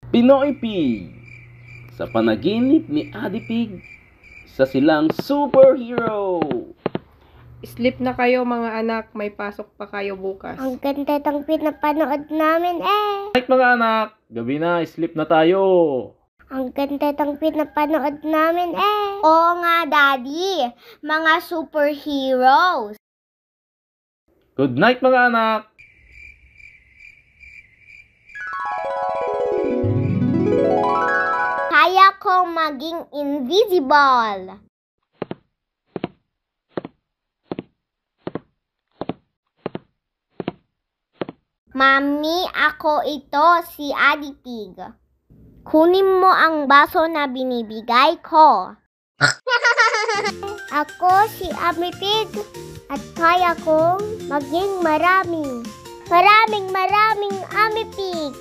Pinoy Pig. Sa panaginip ni Adi Pig, isa silang superhero. Sleep na kayo mga anak, may pasok pa kayo bukas. Ang ganda ng pinapanood namin eh. Right mga anak, gabi na, sleep na tayo. Ang ganda ng pinapanood namin eh. Oo nga, Daddy. Mga superheroes. Good night mga anak. Kaya kong maging invisible. Mami, ako ito, si Adi Pig. Kunin mo ang baso na binibigay ko. Ako si Ami Pig at kaya kong maging maraming Ami Pig.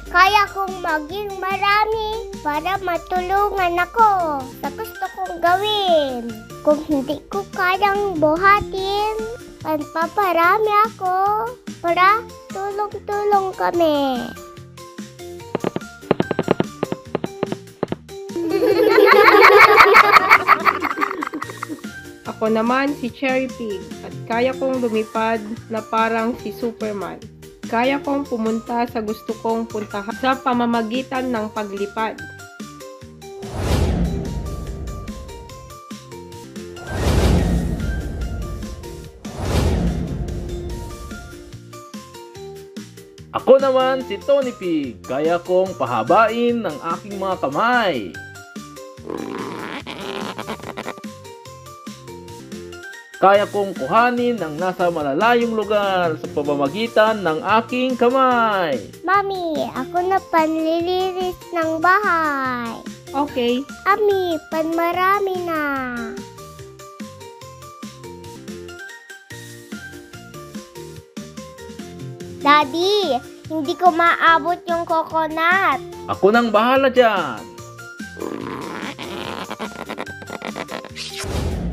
Kaya kong maging marami para matulungan ako sa gusto kong gawin. Kung hindi ko kayang buhatin, paparami ako para tulong-tulong kami. Ako naman si Cherry Pig at kaya kong lumipad na parang si Superman. Kaya kong pumunta sa gusto kong puntahan sa pamamagitan ng paglipad. Ako naman si Tony Pig. Kaya kong pahabain ng aking mga kamay. Kaya kong kuhanin ang nasa malalayong lugar sa pamamagitan ng aking kamay. Mami, ako na panlilinis ng bahay. Okay. Ami, panmarami na. Daddy, hindi ko maabot yung coconut. Ako nang bahala dyan.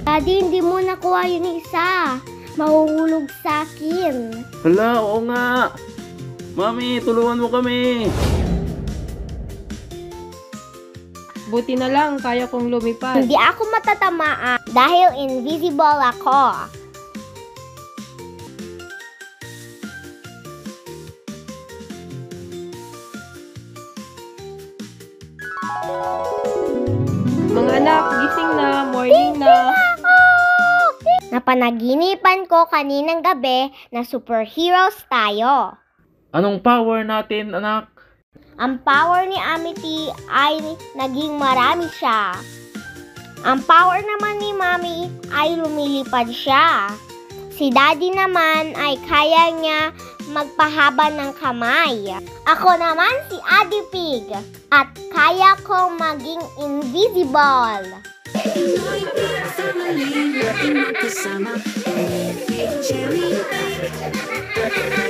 Daddy, hindi mo nakuha yung isa. Mahuhulog sa akin. Hala, oo nga. Mami, tulungan mo kami. Buti na lang kaya kong lumipad. Hindi ako matatamaan dahil invisible ako. Mga anak, gising na, morning na. Napanaginipan ko kaninang gabi na superheroes tayo. Anong power natin, anak? Ang power ni Amity ay naging marami siya. Ang power naman ni Mami ay lumilipad siya. Si Daddy naman ay kaya niya magpahaba ng kamay. Ako naman si Adi Pig at kaya kong maging invisible. Pinoy Pig Family, laging magkasama. Cherry Pig.